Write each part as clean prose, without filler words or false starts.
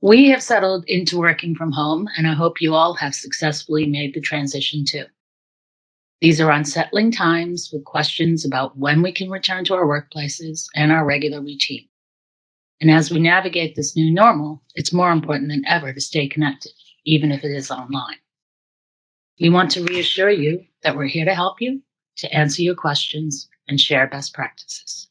We have settled into working from home, and I hope you all have successfully made the transition too. These are unsettling times with questions about when we can return to our workplaces and our regular routine. And as we navigate this new normal, it's more important than ever to stay connected, even if it is online. We want to reassure you that we're here to help you, to answer your questions, and share best practices.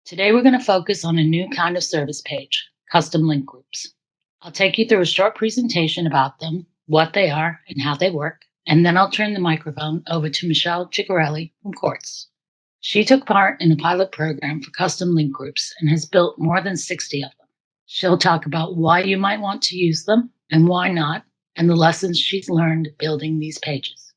Today, we're going to focus on a new kind of service page, custom link groups. I'll take you through a short presentation about them, what they are, and how they work, and then I'll turn the microphone over to Michelle Ciccarelli from Quartz. She took part in a pilot program for custom link groups and has built more than 60 of them. She'll talk about why you might want to use them and why not, and the lessons she's learned building these pages.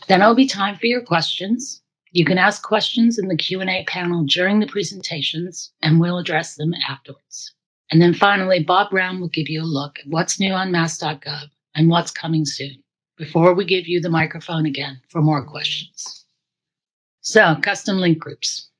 Then it'll be time for your questions. You can ask questions in the Q&A panel during the presentations, and we'll address them afterwards. And then finally, Bob Brown will give you a look at what's new on Mass.gov and what's coming soon, before we give you the microphone again for more questions. So, custom link groups.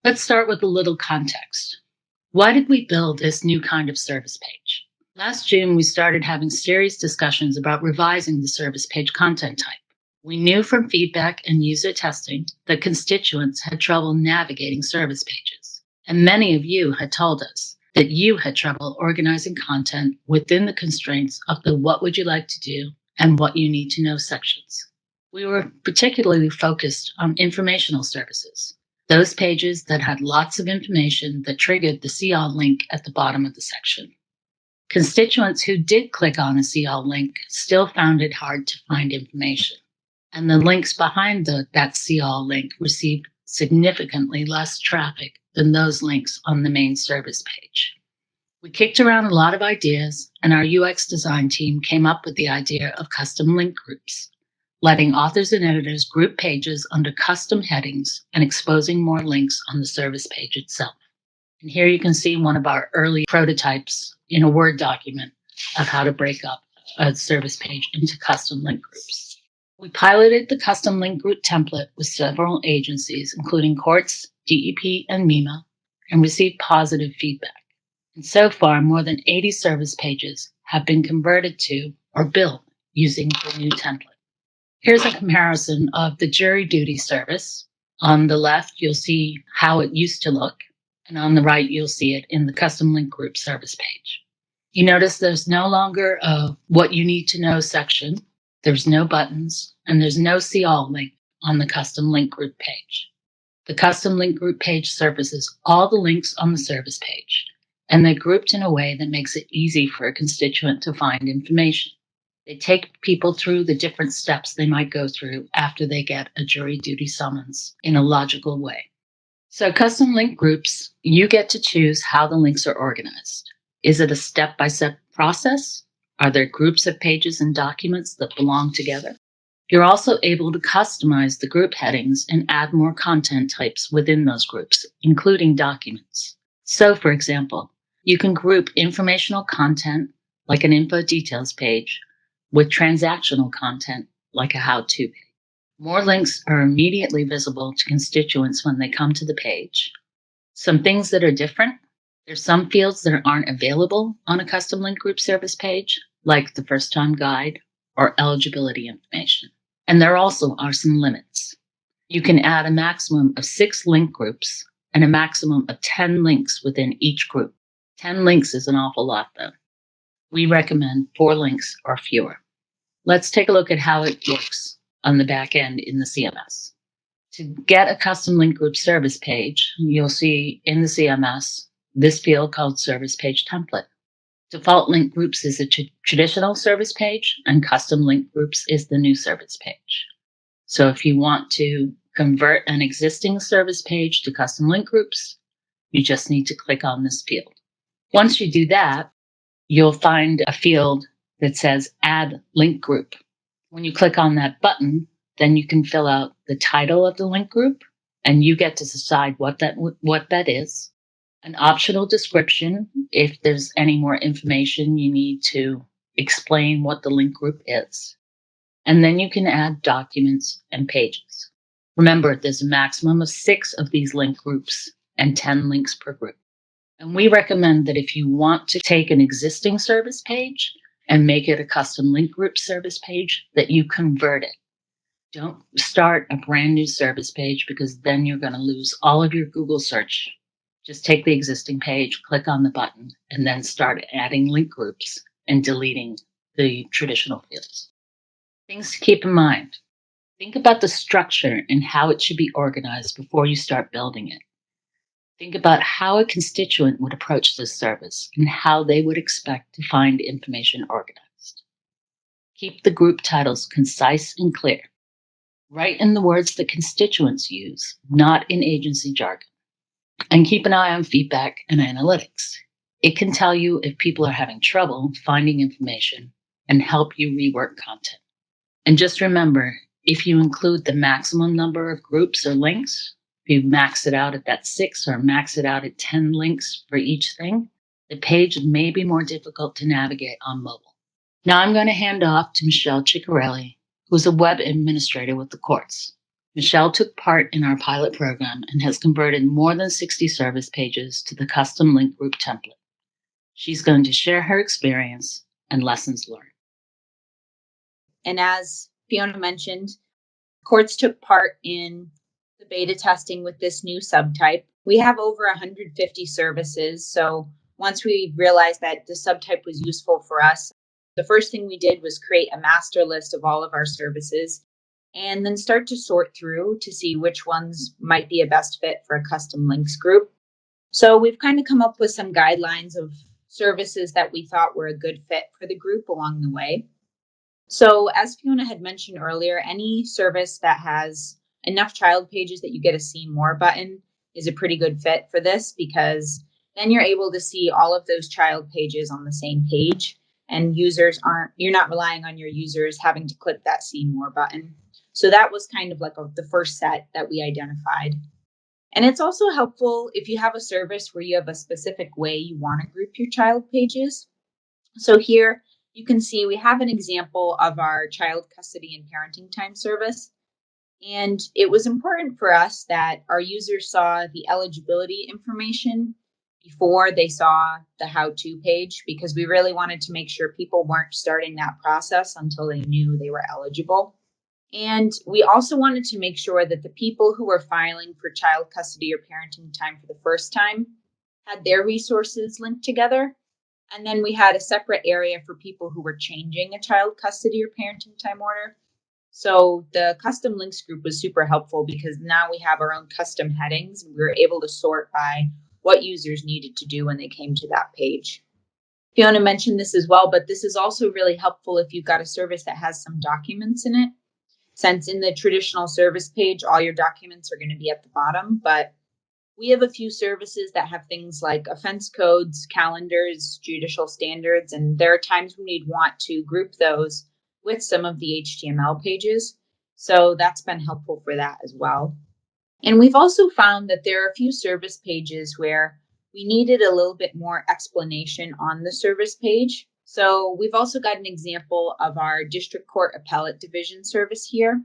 Let's start with a little context. Why did we build this new kind of service page? Last June, we started having serious discussions about revising the service page content type. We knew from feedback and user testing that constituents had trouble navigating service pages, and many of you had told us that you had trouble organizing content within the constraints of the what would you like to do and what you need to know sections. We were particularly focused on informational services, those pages that had lots of information that triggered the See All link at the bottom of the section. Constituents who did click on a See All link still found it hard to find information, and the links behind that See All link received significantly less traffic than those links on the main service page. We kicked around a lot of ideas, and our UX design team came up with the idea of custom link groups, letting authors and editors group pages under custom headings and exposing more links on the service page itself. And here you can see one of our early prototypes in a Word document of how to break up a service page into custom link groups. We piloted the custom link group template with several agencies, including Quartz, DEP, and MEMA, and received positive feedback. And so far, more than 80 service pages have been converted to or built using the new template. Here's a comparison of the jury duty service. On the left, you'll see how it used to look, and on the right, you'll see it in the custom link group service page. You notice there's no longer a what you need to know section. There's no buttons, and there's no See All link on the custom link group page. The custom link group page surfaces all the links on the service page, and they're grouped in a way that makes it easy for a constituent to find information. They take people through the different steps they might go through after they get a jury duty summons in a logical way. So custom link groups, you get to choose how the links are organized. Is it a step-by-step process? Are there groups of pages and documents that belong together? You're also able to customize the group headings and add more content types within those groups, including documents. So, for example, you can group informational content, like an info details page, with transactional content, like a how-to page. More links are immediately visible to constituents when they come to the page. Some things that are different: there's some fields that aren't available on a custom link group service page, like the first-time guide or eligibility information. And there also are some limits. You can add a maximum of 6 link groups and a maximum of 10 links within each group. 10 links is an awful lot, though. We recommend 4 links or fewer. Let's take a look at how it works on the back end in the CMS. To get a custom link group service page, you'll see in the CMS this field called Service Page Template. Default link groups is a traditional service page, and custom link groups is the new service page. So if you want to convert an existing service page to custom link groups, you just need to click on this field. Once you do that, you'll find a field that says Add Link Group. When you click on that button, then you can fill out the title of the link group, and you get to decide what that is. An optional description if there's any more information you need to explain what the link group is. And then you can add documents and pages. Remember, there's a maximum of 6 of these link groups and 10 links per group. And we recommend that if you want to take an existing service page and make it a custom link group service page, that you convert it. Don't start a brand new service page because then you're going to lose all of your Google search. Just take the existing page, click on the button, and then start adding link groups and deleting the traditional fields. Things to keep in mind. Think about the structure and how it should be organized before you start building it. Think about how a constituent would approach this service and how they would expect to find information organized. Keep the group titles concise and clear. Write in the words that constituents use, not in agency jargon. And keep an eye on feedback and analytics. It can tell you if people are having trouble finding information and help you rework content. And just remember, if you include the maximum number of groups or links, if you max it out at that 6 or max it out at 10 links for each thing, the page may be more difficult to navigate on mobile. Now I'm going to hand off to Michelle Ciccarelli, who's a web administrator with the courts. Michelle took part in our pilot program and has converted more than 60 service pages to the custom link group template. She's going to share her experience and lessons learned. And as Fiona mentioned, courts took part in the beta testing with this new subtype. We have over 150 services. So once we realized that the subtype was useful for us, the first thing we did was create a master list of all of our services and then start to sort through to see which ones might be a best fit for a custom links group. So we've kind of come up with some guidelines of services that we thought were a good fit for the group along the way. So as Fiona had mentioned earlier, any service that has enough child pages that you get a see more button is a pretty good fit for this, because then you're able to see all of those child pages on the same page, and you're not relying on your users having to click that see more button. So that was kind of like the first set that we identified. And it's also helpful if you have a service where you have a specific way you want to group your child pages. So here you can see we have an example of our child custody and parenting time service. And it was important for us that our users saw the eligibility information before they saw the how-to page, because we really wanted to make sure people weren't starting that process until they knew they were eligible. And we also wanted to make sure that the people who were filing for child custody or parenting time for the first time had their resources linked together. And then we had a separate area for people who were changing a child custody or parenting time order. So the custom links group was super helpful because now we have our own custom headings and we were able to sort by what users needed to do when they came to that page. Fiona mentioned this as well, but this is also really helpful if you've got a service that has some documents in it. Since in the traditional service page, all your documents are going to be at the bottom, but we have a few services that have things like offense codes, calendars, judicial standards, and there are times when we'd want to group those with some of the HTML pages. So that's been helpful for that as well. And we've also found that there are a few service pages where we needed a little bit more explanation on the service page. So we've also got an example of our District Court Appellate Division service here.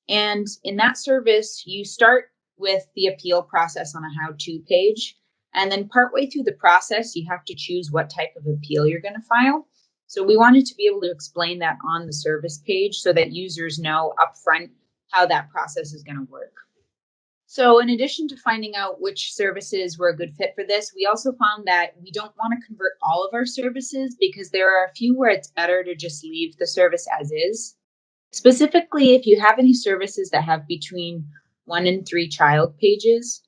And in that service, you start with the appeal process on a how-to page. And then partway through the process, you have to choose what type of appeal you're going to file. So we wanted to be able to explain that on the service page so that users know upfront how that process is going to work. So in addition to finding out which services were a good fit for this, we also found that we don't want to convert all of our services because there are a few where it's better to just leave the service as is. Specifically, if you have any services that have between 1 and 3 child pages,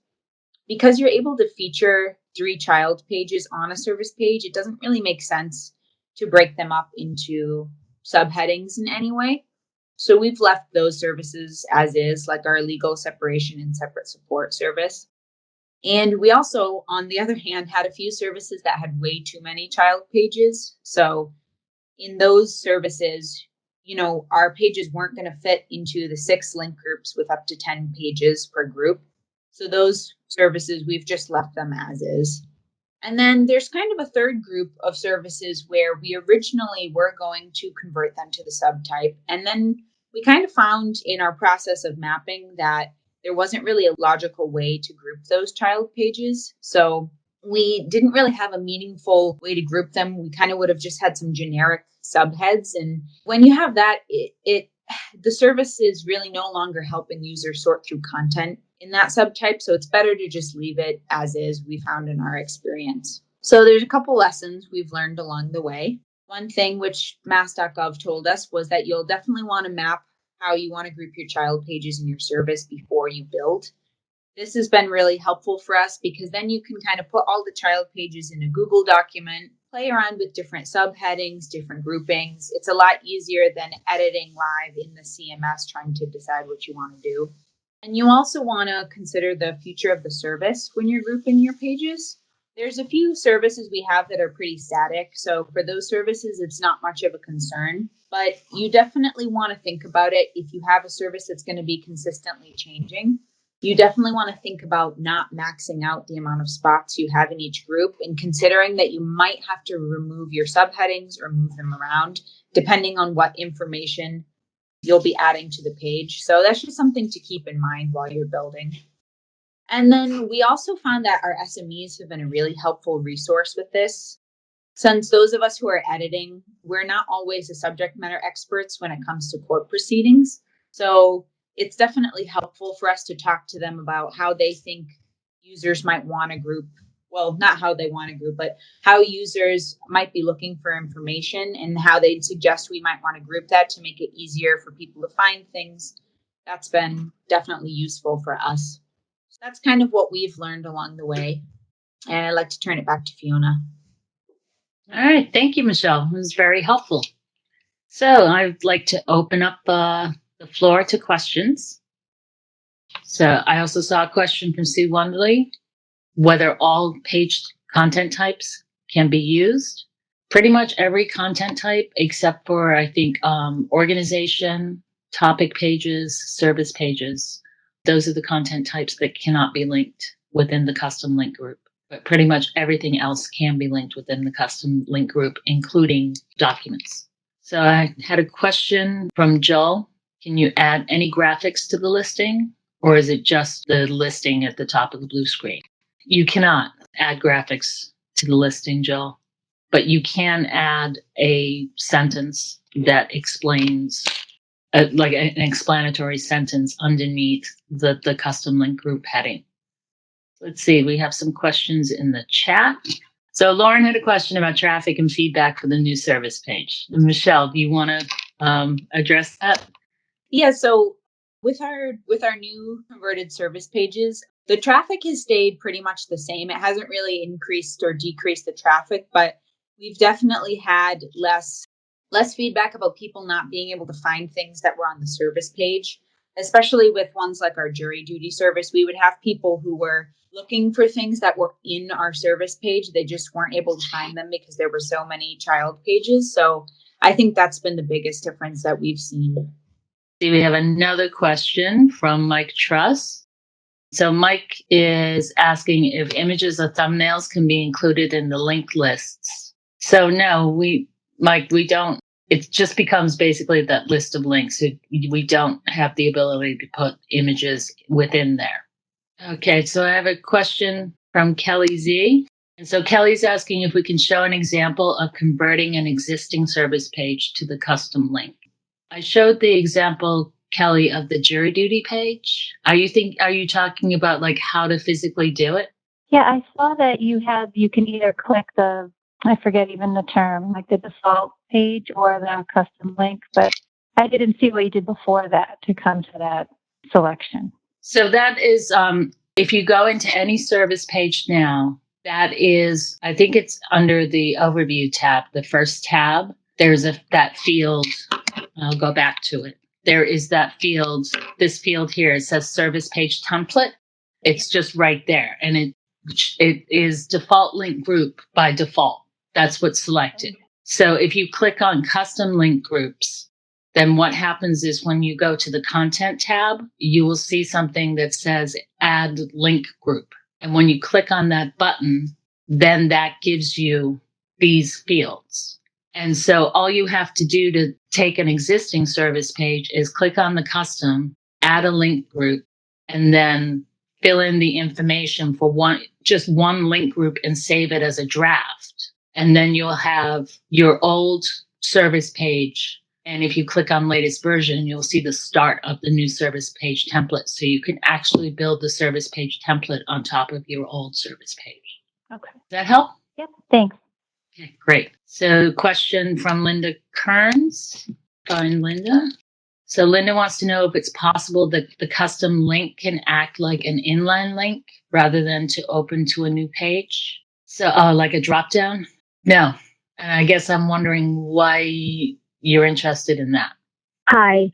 because you're able to feature 3 child pages on a service page, it doesn't really make sense to break them up into subheadings in any way. So we've left those services as is, like our legal separation and separate support service. And we also, on the other hand, had a few services that had way too many child pages. So in those services, our pages weren't going to fit into the 6 link groups with up to 10 pages per group. So those services, we've just left them as is. And then there's kind of a third group of services where we originally were going to convert them to the subtype. And then we kind of found in our process of mapping that there wasn't really a logical way to group those child pages. So we didn't really have a meaningful way to group them. We kind of would have just had some generic subheads. And when you have that, the service is really no longer helping users sort through content in that subtype. So it's better to just leave it as is, we found in our experience. So there's a couple lessons we've learned along the way. One thing which Mass.gov told us was that you'll definitely want to map how you want to group your child pages in your service before you build. This has been really helpful for us because then you can kind of put all the child pages in a Google document, play around with different subheadings, different groupings. It's a lot easier than editing live in the CMS trying to decide what you want to do. And you also want to consider the future of the service when you're grouping your pages. There's a few services we have that are pretty static. So for those services, it's not much of a concern, but you definitely want to think about it if you have a service that's going to be consistently changing. You definitely want to think about not maxing out the amount of spots you have in each group and considering that you might have to remove your subheadings or move them around depending on what information you'll be adding to the page. So that's just something to keep in mind while you're building. And then we also found that our SMEs have been a really helpful resource with this. Since those of us who are editing, we're not always the subject matter experts when it comes to court proceedings. So it's definitely helpful for us to talk to them about how they think users might want to group. Well, not how they want to group, but how users might be looking for information and how they'd suggest we might want to group that to make it easier for people to find things. That's been definitely useful for us. So that's kind of what we've learned along the way. And I'd like to turn it back to Fiona. All right. Thank you, Michelle. It was very helpful. So I'd like to open up the floor to questions. So I also saw a question from Sue Wonderly, whether all page content types can be used. Pretty much every content type, except for, I think, organization, topic pages, service pages. Those are the content types that cannot be linked within the custom link group. But pretty much everything else can be linked within the custom link group, including documents. So I had a question from Joel. Can you add any graphics to the listing, or is it just the listing at the top of the blue screen? You cannot add graphics to the listing, Joel, but you can add a sentence that explains, like an explanatory sentence underneath the custom link group heading. Let's see, we have some questions in the chat. So Lauren had a question about traffic and feedback for the new service page. Michelle, do you want to address that? Yeah, so with our new converted service pages, the traffic has stayed pretty much the same. It hasn't really increased or decreased the traffic, but we've definitely had less feedback about people not being able to find things that were on the service page, especially with ones like our jury duty service. We would have people who were looking for things that were in our service page. They just weren't able to find them because there were so many child pages. So I think that's been the biggest difference that we've seen. We have another question from Mike Truss. So Mike is asking if images or thumbnails can be included in the linked lists. So no, Mike, we don't. It just becomes basically that list of links. We don't have the ability to put images within there. Okay, so I have a question from Kelly Z. And so Kelly's asking if we can show an example of converting an existing service page to the custom link. I showed the example, Kelly, of the jury duty page. Are you talking about like how to physically do it? Yeah, I saw that you can either click I forget even the term, like the default page or the custom link, but I didn't see what you did before that to come to that selection. So that is, if you go into any service page now, that is, I think it's under the overview tab, the first tab, there's that field. I'll go back to it. There is that field, this field here, it says service page template. It's just right there. And it is default link group by default. That's what's selected. So if you click on custom link groups, then what happens is when you go to the content tab, you will see something that says add link group. And when you click on that button, then that gives you these fields. And so all you have to do to take an existing service page is click on the custom, add a link group, and then fill in the information for just one link group and save it as a draft. And then you'll have your old service page. And if you click on latest version, you'll see the start of the new service page template. So you can actually build the service page template on top of your old service page. Okay. Does that help? Yep. Thanks. Okay, great. So question from Linda Kearns. Find Linda. So Linda wants to know if it's possible that the custom link can act like an inline link rather than to open to a new page. So like a drop down? No. And I guess I'm wondering why you're interested in that. Hi.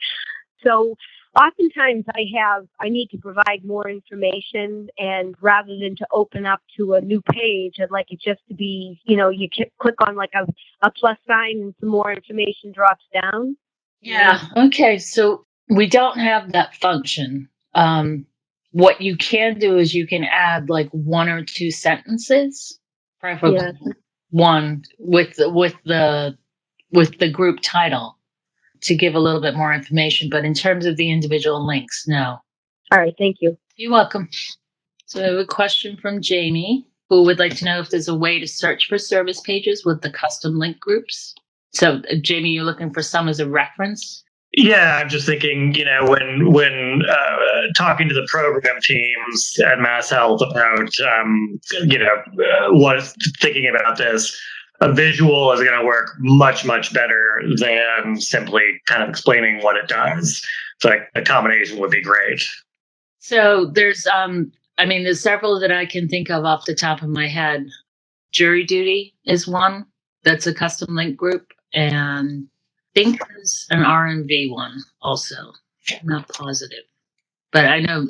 So oftentimes I need to provide more information, and rather than to open up to a new page, I'd like it just to be, you click on like a plus sign and some more information drops down. Yeah. Okay. So we don't have that function. What you can do is you can add like one or two sentences, preferably one with the group title to give a little bit more information. But in terms of the individual links, no. All right. Thank you. You're welcome. So I have a question from Jamie, who would like to know if there's a way to search for service pages with the custom link groups. So Jamie, you're looking for some as a reference? Yeah, I'm just thinking, when talking to the program teams at Mass Health about, thinking about this, a visual is going to work much, much better than simply kind of explaining what it does. So a combination would be great. So there's several that I can think of off the top of my head. Jury duty is one that's a custom link group, and I think there's an RMV one also. I'm not positive, but I know,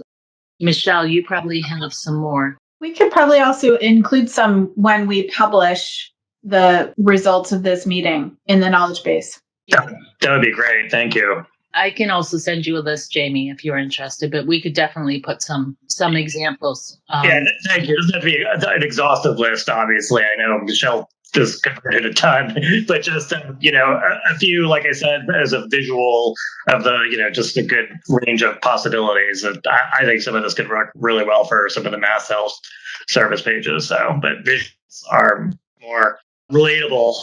Michelle, you probably have some more. We could probably also include some when we publish the results of this meeting in the knowledge base. Yeah, that would be great. Thank you. I can also send you a list, Jamie, if you're interested, but we could definitely put some examples. Thank you. It doesn't have to be an exhaustive list, obviously. I know Michelle just converted a ton, but just, a few, like I said, as a visual of the, just a good range of possibilities. I think some of this could work really well for some of the Mass Health service pages. So, but visuals are more relatable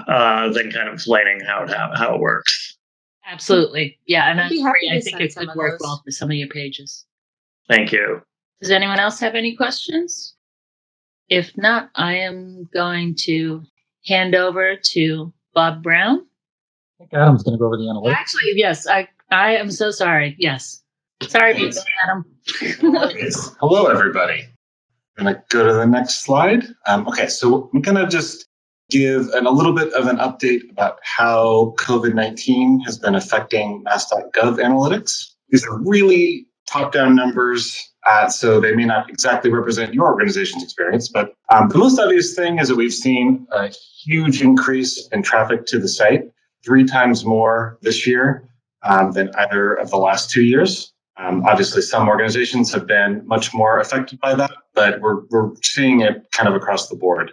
than kind of explaining how it works. Absolutely. Yeah. And I think it could work well for some of your pages. Thank you. Does anyone else have any questions? If not, I am going to hand over to Bob Brown. I think Adam's going to go over the analytics. Actually, yes, I am so sorry. Yes. Sorry about that, Adam. Hello, everybody. I'm going to go to the next slide. Okay, so I'm going to just give a little bit of an update about how COVID-19 has been affecting Mass.gov analytics. These are really top-down numbers, so they may not exactly represent your organization's experience, but the most obvious thing is that we've seen a huge increase in traffic to the site, 3 times more this year than either of the last 2 years. Obviously, some organizations have been much more affected by that, but we're seeing it kind of across the board.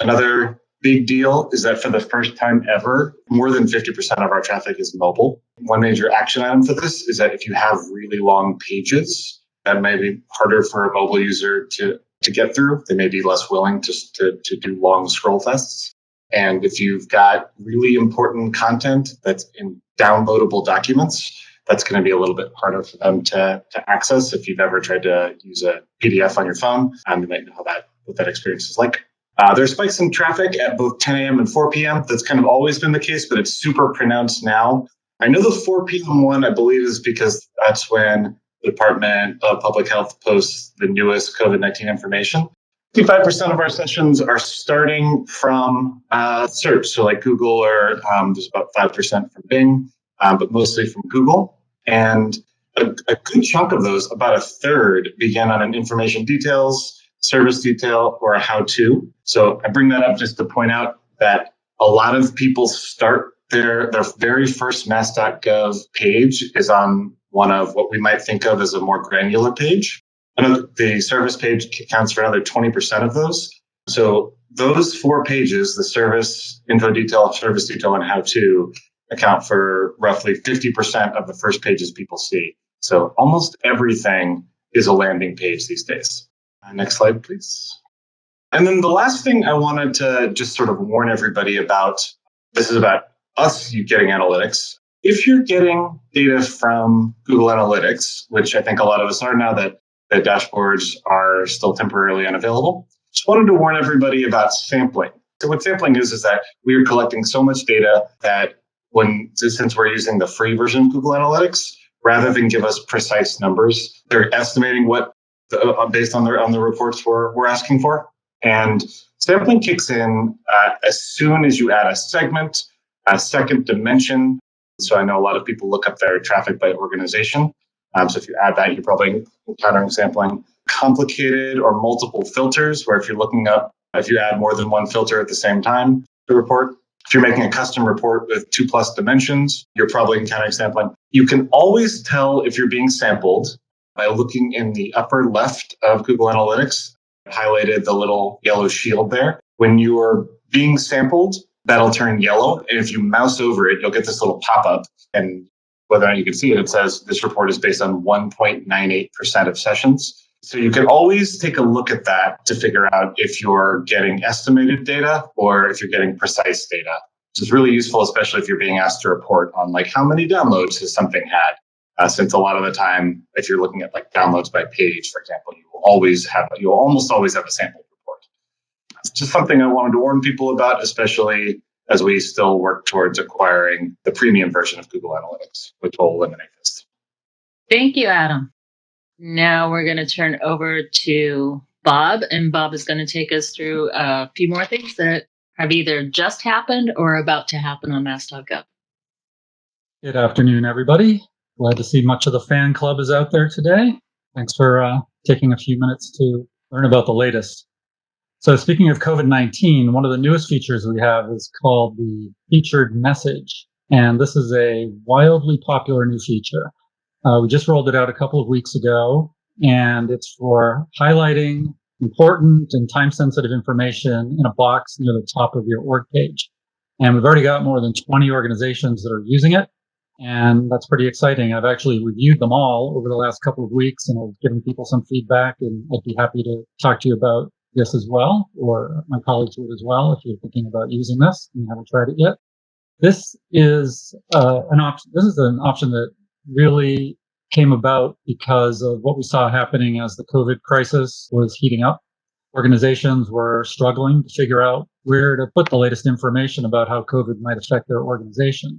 Another big deal is that for the first time ever, more than 50% of our traffic is mobile. One major action item for this is that if you have really long pages, that may be harder for a mobile user to get through. They may be less willing to do long scroll tests. And if you've got really important content that's in downloadable documents, that's going to be a little bit harder for them to access. If you've ever tried to use a PDF on your phone, you might know what that experience is like. There's spikes in traffic at both 10 a.m. and 4 p.m. That's kind of always been the case, but it's super pronounced now. I know the 4 p.m. one, I believe, is because that's when the Department of Public Health posts the newest COVID-19 information. 55% of our sessions are starting from search, so like Google, or there's about 5% from Bing, but mostly from Google. And a good chunk of those, about a third, begin on an information details, service detail, or a how-to. So I bring that up just to point out that a lot of people start their very first Mass.gov page is on one of what we might think of as a more granular page. And the service page accounts for another 20% of those. So those 4 pages, the service, info detail, service detail, and how-to, account for roughly 50% of the first pages people see. So almost everything is a landing page these days. Next slide, please. And then the last thing I wanted to just sort of warn everybody about, this is about us getting analytics. If you're getting data from Google Analytics, which I think a lot of us are now that the dashboards are still temporarily unavailable, just wanted to warn everybody about sampling. So what sampling is that we are collecting so much data that since we're using the free version of Google Analytics, rather than give us precise numbers, they're estimating what based on the reports we're asking for. And sampling kicks in as soon as you add a segment, a second dimension. So I know a lot of people look up their traffic by organization. So if you add that, you're probably encountering sampling. Complicated or multiple filters, where if you add more than one filter at the same time to report. If you're making a custom report with 2+ dimensions, you're probably encountering sampling. You can always tell if you're being sampled by looking in the upper left of Google Analytics. I've highlighted the little yellow shield there. When you are being sampled, that'll turn yellow. And if you mouse over it, you'll get this little pop-up. And whether or not you can see it, it says this report is based on 1.98% of sessions. So you can always take a look at that to figure out if you're getting estimated data or if you're getting precise data. This is really useful, especially if you're being asked to report on like how many downloads has something had. Since a lot of the time, if you're looking at like downloads by page, for example, you'll almost always have a sample report. It's just something I wanted to warn people about, especially as we still work towards acquiring the premium version of Google Analytics, which will eliminate this. Thank you, Adam. Now we're going to turn over to Bob, and Bob is going to take us through a few more things that have either just happened or about to happen on Mass.gov. Good afternoon, everybody. Glad to see much of the fan club is out there today. Thanks for taking a few minutes to learn about the latest. So speaking of COVID-19, one of the newest features we have is called the featured message. And this is a wildly popular new feature. We just rolled it out a couple of weeks ago, and it's for highlighting important and time-sensitive information in a box near the top of your org page. And we've already got more than 20 organizations that are using it, and that's pretty exciting. I've actually reviewed them all over the last couple of weeks, and I've given people some feedback, and I'd be happy to talk to you about this as well, or my colleagues would as well, if you're thinking about using this and you haven't tried it yet. This is an option. This is an option that really came about because of what we saw happening as the COVID crisis was heating up. Organizations were struggling to figure out where to put the latest information about how COVID might affect their organization.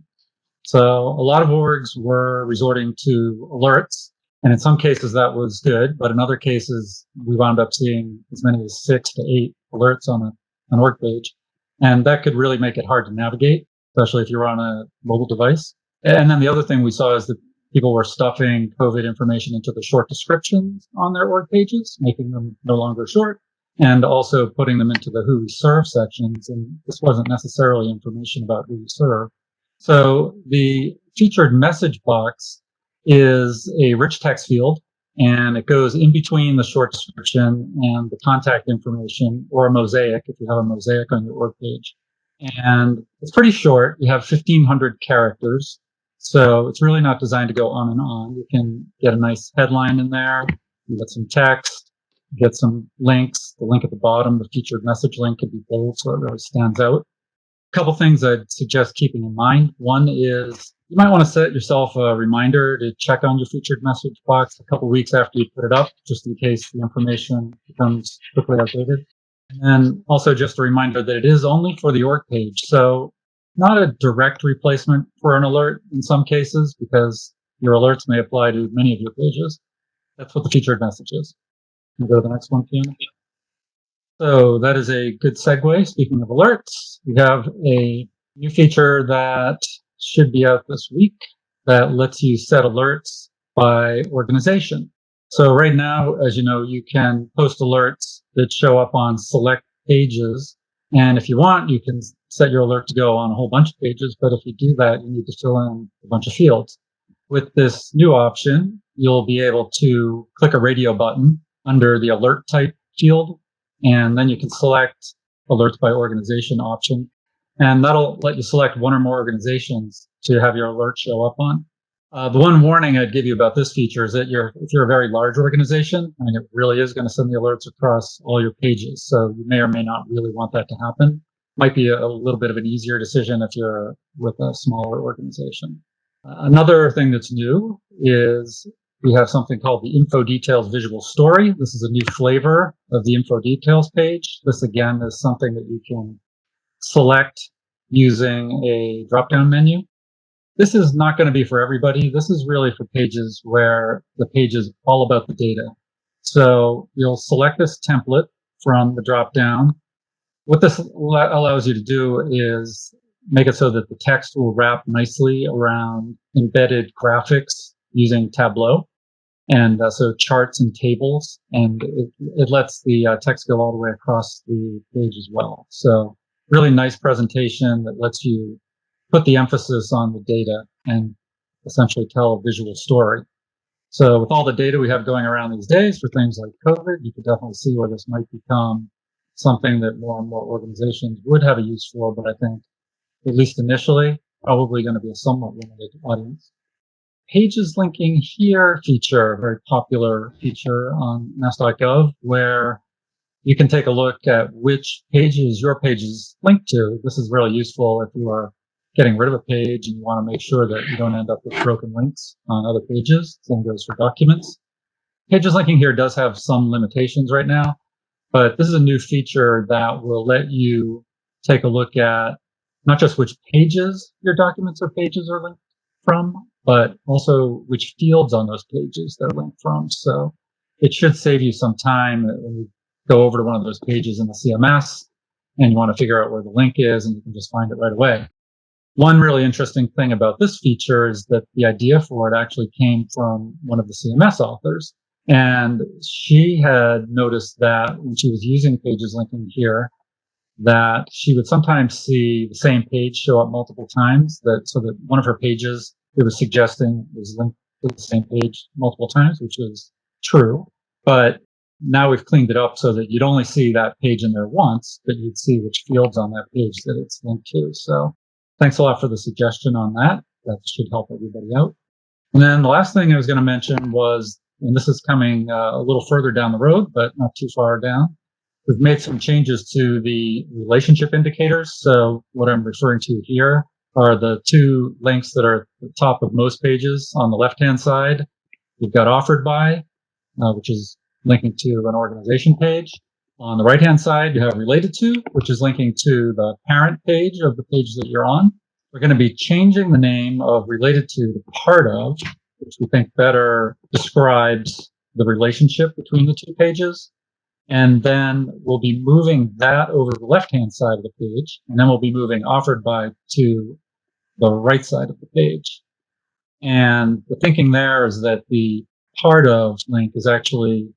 So a lot of orgs were resorting to alerts, and in some cases that was good, but in other cases we wound up seeing as many as 6 to 8 alerts on an org page, and that could really make it hard to navigate, especially if you're on a mobile device. And then the other thing we saw is that people were stuffing COVID information into the short descriptions on their org pages, making them no longer short, and also putting them into the who we serve sections. And this wasn't necessarily information about who we serve. So the featured message box is a rich text field, and it goes in between the short description and the contact information, or a mosaic if you have a mosaic on your org page. And it's pretty short. You have 1,500 characters. So it's really not designed to go on and on. You can get a nice headline in there, you get some text, get some links. The link at the bottom, the featured message link, could be bold so it really stands out. A couple things I'd suggest keeping in mind. One is you might want to set yourself a reminder to check on your featured message box a couple weeks after you put it up, just in case the information becomes quickly outdated. And then also just a reminder that it is only for the org page. So not a direct replacement for an alert in some cases, because your alerts may apply to many of your pages. That's what the featured message is. Can you go to the next one, Fiona? So that is a good segue. Speaking of alerts, we have a new feature that should be out this week that lets you set alerts by organization. So right now, as you know, you can post alerts that show up on select pages. And if you want, you can set your alert to go on a whole bunch of pages. But if you do that, you need to fill in a bunch of fields. With this new option, you'll be able to click a radio button under the alert type field, and then you can select alerts by organization option. And that'll let you select one or more organizations to have your alert show up on. The one warning I'd give you about this feature is that if you're a very large organization, I mean, it really is going to send the alerts across all your pages. So you may or may not really want that to happen. Might be a little bit of an easier decision if you're with a smaller organization. Another thing that's new is we have something called the Info Details Visual Story. This is a new flavor of the Info Details page. This, again, is something that you can select using a drop-down menu. This is not going to be for everybody. This is really for pages where the page is all about the data. So you'll select this template from the drop-down. What this allows you to do is make it so that the text will wrap nicely around embedded graphics using Tableau. And so charts and tables, and it lets the text go all the way across the page as well. So really nice presentation that lets you put the emphasis on the data and essentially tell a visual story. So with all the data we have going around these days for things like COVID, you could definitely see where this might become something that more and more organizations would have a use for, but I think, at least initially, probably going to be a somewhat limited audience. Pages linking here feature, a very popular feature on Mass.gov, where you can take a look at which pages your pages link to. This is really useful if you are getting rid of a page and you want to make sure that you don't end up with broken links on other pages. Same goes for documents. Pages linking here does have some limitations right now, but this is a new feature that will let you take a look at not just which pages your documents or pages are linked from, but also which fields on those pages they're linked from. So it should save you some time when you go over to one of those pages in the CMS and you want to figure out where the link is, and you can just find it right away. One really interesting thing about this feature is that the idea for it actually came from one of the CMS authors. And she had noticed that when she was using pages linking here, that she would sometimes see the same page show up multiple times, so that one of her pages it was suggesting was linked to the same page multiple times, which is true. But now we've cleaned it up so that you'd only see that page in there once, but you'd see which fields on that page that it's linked to. So thanks a lot for the suggestion on that. That should help everybody out. And then the last thing I was going to mention was, and this is coming a little further down the road, but not too far down, we've made some changes to the relationship indicators. So what I'm referring to here are the two links that are at the top of most pages. On the left-hand side, you've got offered by, which is linking to an organization page. On the right-hand side, you have related to, which is linking to the parent page of the page that you're on. We're going to be changing the name of related to part of, which we think better describes the relationship between the two pages. And then we'll be moving that over to the left-hand side of the page. And then we'll be moving offered by to the right side of the page. And the thinking there is that the part of link is actually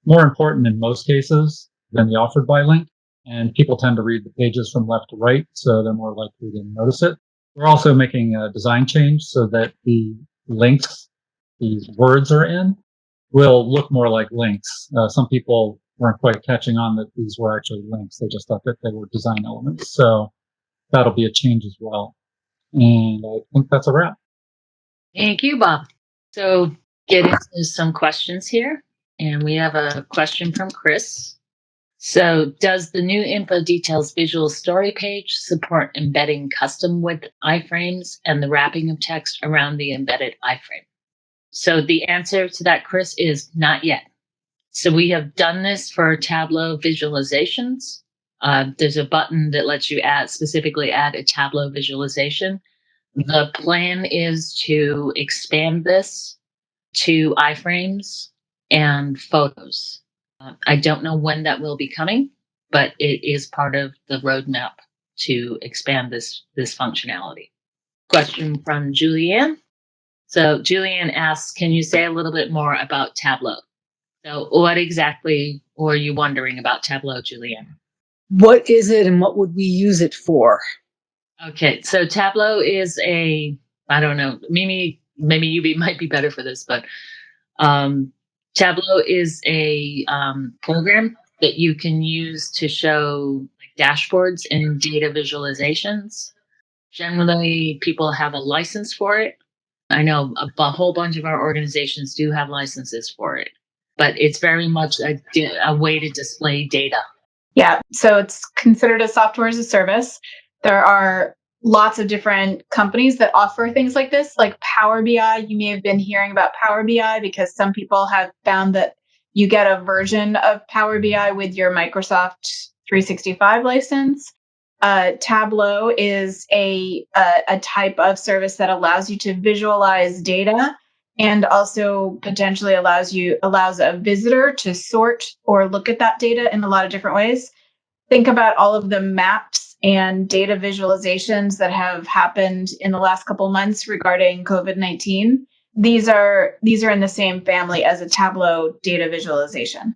more important in most cases than the offered by link. And people tend to read the pages from left to right, so they're more likely to notice it. We're also making a design change so that the links these words are in will look more like links. Some people weren't quite catching on that these were actually links. They just thought that they were design elements. So that'll be a change as well. And I think that's a wrap. Thank you, Bob. So get into some questions here. And we have a question from Chris. So does the new Info Details visual story page support embedding custom width iframes and the wrapping of text around the embedded iframe? So the answer to that, Chris, is not yet. So we have done this for Tableau visualizations. There's a button that lets you specifically add a Tableau visualization. The plan is to expand this to iframes and photos. I don't know when that will be coming, but it is part of the roadmap to expand this functionality. Question from Julianne. So Julianne asks, can you say a little bit more about Tableau? So what exactly were you wondering about Tableau, Julianne? What is it and what would we use it for? Okay, so Tableau is I don't know, Mimi, maybe you might be better for this, but Tableau is a program that you can use to show dashboards and data visualizations. Generally, people have a license for it. I know a whole bunch of our organizations do have licenses for it, but it's very much a way to display data. Yeah, so it's considered a software as a service. There are lots of different companies that offer things like this, like Power BI. You may have been hearing about Power BI because some people have found that you get a version of Power BI with your Microsoft 365 license. Tableau is a type of service that allows you to visualize data and also potentially allows a visitor to sort or look at that data in a lot of different ways. Think about all of the maps and data visualizations that have happened in the last couple months regarding COVID-19. These are in the same family as a Tableau data visualization.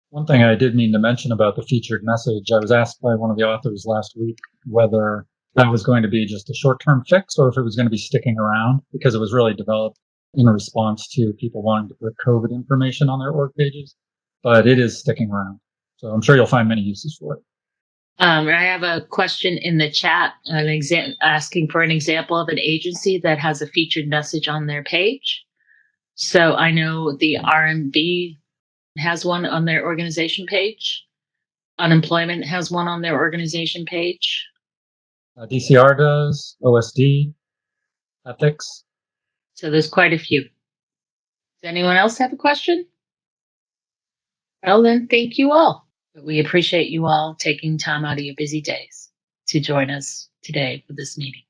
One thing I did mean to mention about the featured message, I was asked by one of the authors last week whether that was going to be just a short-term fix or if it was going to be sticking around, because it was really developed in response to people wanting to put COVID information on their org pages. But it is sticking around. So I'm sure you'll find many uses for it. I have a question in the chat, asking for an example of an agency that has a featured message on their page. So I know the RMB has one on their organization page. Unemployment has one on their organization page. DCR does, OSD, ethics. So there's quite a few. Does anyone else have a question? Well, then, thank you all. We appreciate you all taking time out of your busy days to join us today for this meeting.